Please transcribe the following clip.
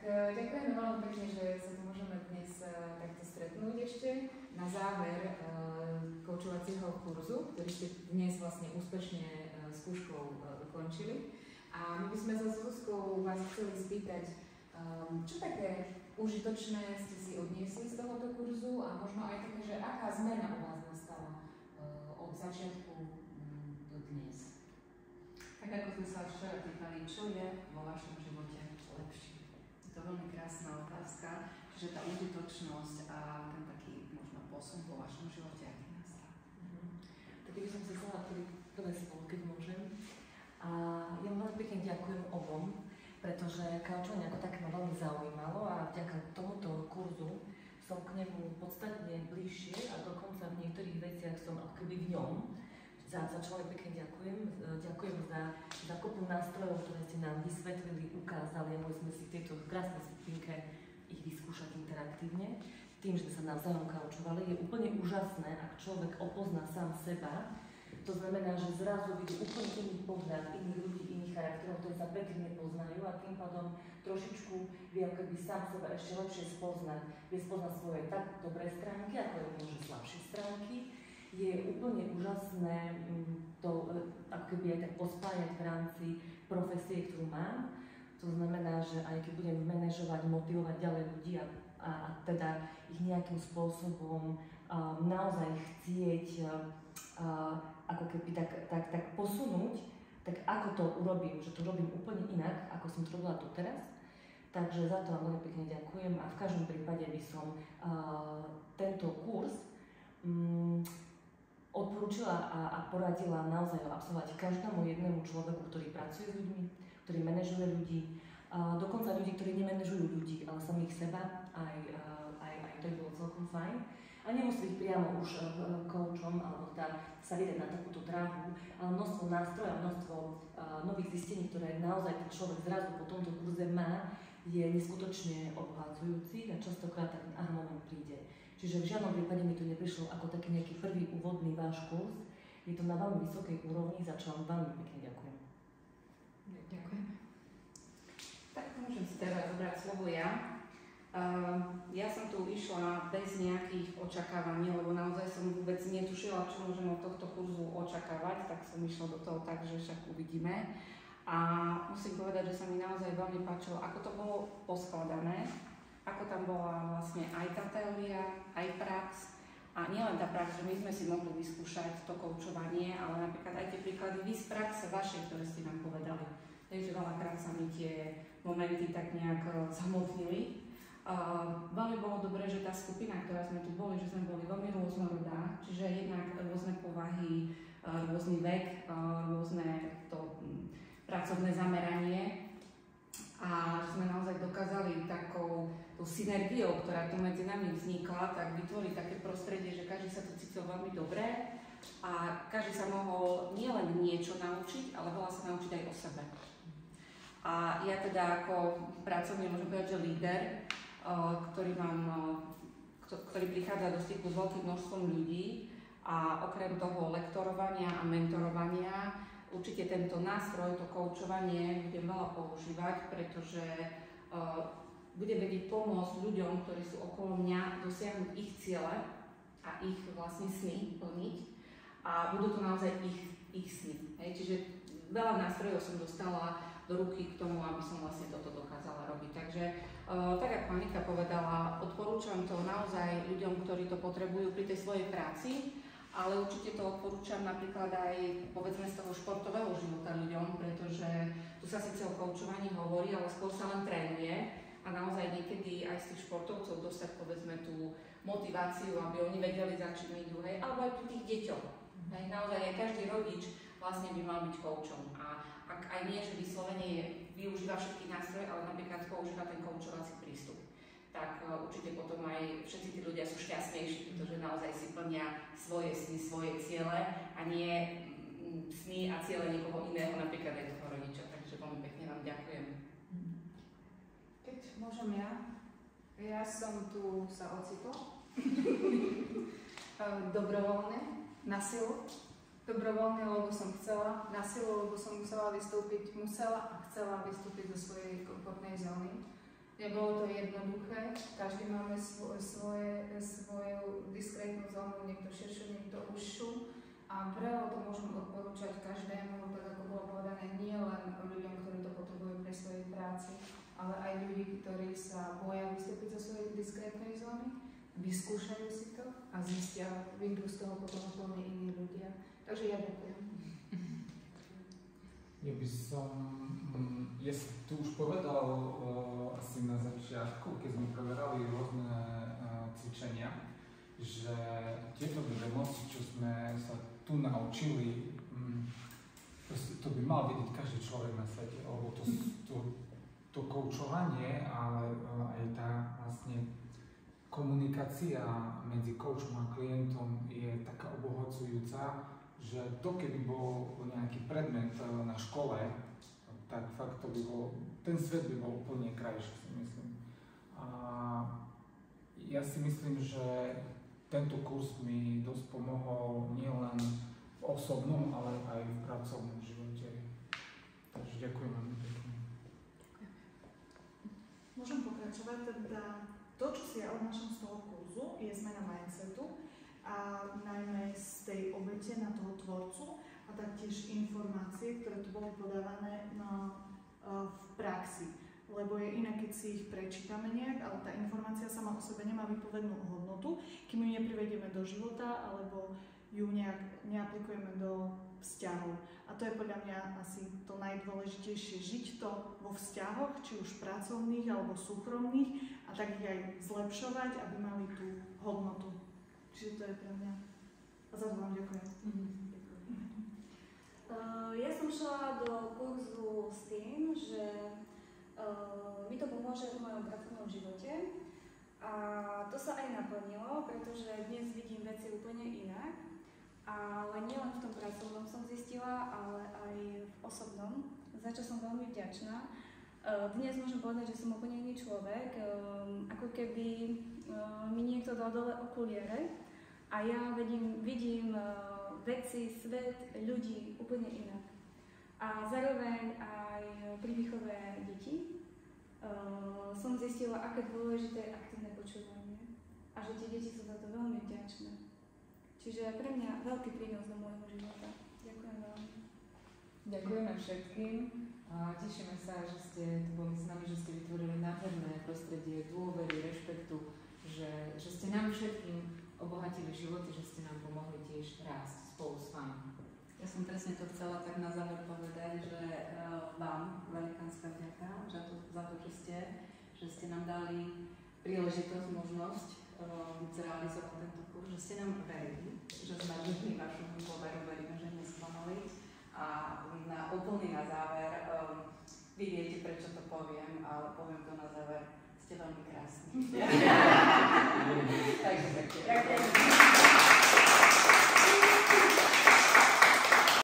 ďakujem veľmi pekne, že sa tu môžeme dnes takto stretnúť ešte na záver koučovacieho kurzu, ktorý ste dnes vlastne úspešne skúškou ukončili. A my by sme sa s Zuzkou vás chceli spýtať, čo také užitočné ste si odniesli z tohoto kurzu a možno aj také, že aká zmena u vás nastala od začiatku do dnes? Tak ako sme sa včera pýtali, čo je vo vašom živote lepšie? Je to veľmi krásna otázka, že tá užitočnosť a ten taký možno posun vo vašom živote, aký nastal. Tak by som sa chcela prvé slovo, keď môžem. A ja veľmi pekne ďakujem obom, pretože kaučovanie ako také ma veľmi zaujímalo a vďaka tomuto kurzu som k nemu podstatne bližšie a dokonca v niektorých veciach som ako keby v ňom. Za čo veľmi pekne ďakujem. Ďakujem za kopu nástrojov, ktoré ste nám vysvetlili, ukázali a mohli sme si v tejto krásnej skupinke ich vyskúšať interaktívne. Tým, že sa navzájom kaučovali, je úplne úžasné, ak človek opozná sám seba. To znamená, že zrazu vidí úplne iný pohľad iných ľudí, iných charakterov, ktorí sa predtým nepoznajú a tým pádom trošičku vie ako keby sám seba ešte lepšie spoznať. Vie spoznať svoje tak dobré stránky, ako aj možno slabšie stránky. Je úplne úžasné to ako keby aj tak pospájať v rámci profesie, ktorú mám. To znamená, že aj keď budem manažovať, motivovať ďalej ľudí a teda ich nejakým spôsobom naozaj chcieť ako keby tak posunúť, tak ako to urobím, že to robím úplne inak, ako som to robila doteraz. Takže za to vám veľmi pekne ďakujem a v každom prípade by som tento kurz odporúčila a poradila naozaj ho absolvovať každému jednému človeku, ktorý pracuje s ľuďmi, ktorý manažuje ľudí, dokonca ľudí, ktorí nemenežujú ľudí, ale samých seba, aj to by bolo celkom fajn. A nemusí byť priamo už koučom, alebo teda sa vydať na takúto dráhu, ale množstvo nástrojov, množstvo nových zistení, ktoré naozaj ten človek zrazu po tomto kurze má, je neskutočne obohacujúci a častokrát ten aha moment príde. Čiže v žiadnom prípade mi to neprišlo ako taký nejaký prvý úvodný váš kurz. Je to na veľmi vysokej úrovni, za čo vám veľmi pekne ďakujem. Ďakujem. Tak môžem si teraz zobrať slovo ja. Ja som tu išla bez nejakých očakávaní, lebo naozaj som vôbec netušila, čo môžem od tohto kurzu očakávať, tak som išla do toho tak, že však uvidíme. A musím povedať, že sa mi naozaj veľmi páčilo, ako to bolo poskladané, ako tam bola vlastne aj tá teória, aj prax. A nielen tá prax, že my sme si mohli vyskúšať to koučovanie, ale napríklad aj tie príklady z praxe vašej, ktoré ste nám povedali. Takže veľakrát sa mi tie momenty tak nejak zamotnili. Veľmi bolo dobré, že tá skupina, ktorá sme tu boli, že sme boli veľmi rôznorodá, čiže jednak rôzne povahy, rôzny vek, rôzne to pracovné zameranie a že sme naozaj dokázali takou synergiou, ktorá tu medzi nami vznikla, tak vytvoriť také prostredie, že každý sa tu cítil veľmi dobre a každý sa mohol nielen niečo naučiť, ale veľa sa naučiť aj o sebe. A ja teda ako pracovný, môžem povedať, že líder, ktorý prichádza do styku s veľkým množstvom ľudí a okrem toho lektorovania a mentorovania určite tento nástroj, to koučovanie budem veľa používať, pretože budem vedieť pomôcť ľuďom, ktorí sú okolo mňa, dosiahnuť ich ciele a ich vlastne sny plniť a budú to naozaj ich sny. Čiže veľa nástrojov som dostala do ruky k tomu, aby som vlastne toto dokázala robiť. Takže, tak ako Anika povedala, odporúčam to naozaj ľuďom, ktorí to potrebujú pri tej svojej práci, ale určite to odporúčam napríklad aj, povedzme, z toho športového života ľuďom, pretože tu sa síce o koučovaní hovorí, ale skôr sa len trénuje a naozaj niekedy aj z tých športovcov dostať, povedzme, tú motiváciu, aby oni vedeli začínať druhej, alebo aj pri tých deťoch. Naozaj aj každý rodič vlastne by mal byť koučom a ak aj nie, že vyslovene využíva všetky nástroje, ale napríklad používa ten koučovací prístup, tak určite potom aj všetci tí ľudia sú šťastnejší, pretože naozaj si plnia svoje sny, svoje ciele a nie sny a ciele niekoho iného, napríklad aj toho rodiča. Takže veľmi pekne vám ďakujem. Keď môžem ja som tu sa ocitla dobrovoľne, na silu. Dobrovoľne, lebo som chcela, na silu, lebo som musela vystúpiť, musela a chcela vystúpiť zo svojej komfortnej zóny. Nebolo to jednoduché, každý máme svoju diskrétnu zónu, niekto širšiu, niekto užšiu. A veľa to môžem odporúčať každému, tak ako bolo povedané, nie len ľuďom, ktorí to potrebujú pre svojej práci, ale aj ľudí, ktorí sa boja vystúpiť zo svojej diskrétnej zóny, vyskúšajú si to a zistia, vyjdú z toho potom úplne iní ľudia. Takže ja ďakujem. Ja by som, ja som tu už povedal asi na začiatku, keď sme preberali rôzne cvičenia, že tieto vedomosti, čo sme sa tu naučili, to by mal vedieť každý človek na svete, lebo to koučovanie, ale aj tá vlastne komunikácia medzi koučom a klientom je taká obohacujúca, že to keby bol nejaký predmet na škole, tak fakt to by bol, ten svet by bol úplne krajší, si myslím. A ja si myslím, že tento kurz mi dosť pomohol nielen v osobnom, ale aj v pracovnom živote. Takže ďakujem veľmi pekne. Môžem pokračovať, teda to, čo si ja odnášam z toho kurzu, je zmena mindsetu a najmä z tej obete na toho tvorcu a taktiež informácie, ktoré tu boli podávané v praxi. Lebo je iné, keď si ich prečítame nejak, ale tá informácia sama o sebe nemá vypovednú hodnotu, kým ju neprivedieme do života alebo ju nejak neaplikujeme do vzťahov. A to je podľa mňa asi to najdôležitejšie, žiť to vo vzťahoch, či už pracovných alebo súkromných, a tak ich aj zlepšovať, aby mali tú hodnotu. Čiže to je pre mňa. A za to vám ďakujem. Ja som šla do kurzu s tým, že mi to pomôže v mojom pracovnom živote a to sa aj naplnilo, pretože dnes vidím veci úplne inak. Ale nielen v tom pracovnom som zistila, ale aj v osobnom, za čo som veľmi vďačná. Dnes môžem povedať, že som úplne iný človek, ako keby mi niekto dal dole okuliare a ja vidím veci, svet, ľudí úplne inak. A zároveň aj pri výchove detí som zistila, aké dôležité je aktívne počúvanie a že tie deti sú za to veľmi vďačné. Čiže pre mňa veľký prínos do môjho života. Ďakujem veľmi. Ďakujeme všetkým a tešíme sa, že ste tu boli s nami, že ste vytvorili nádherné prostredie dôvery, rešpektu, že ste nám všetkým obohatili životy, že ste nám pomohli tiež rásť spolu s vami. Ja som presne to chcela tak na záver povedať, že vám velikánska vďaka za to, že ste nám dali príležitosť, možnosť zrealizovať tento kurz, že ste nám verili, že sme vedli vašu dôveru, veríme, že nesklamali. A úplne na záver, vy viete, prečo to poviem, ale poviem to na záver, ste veľmi krásni.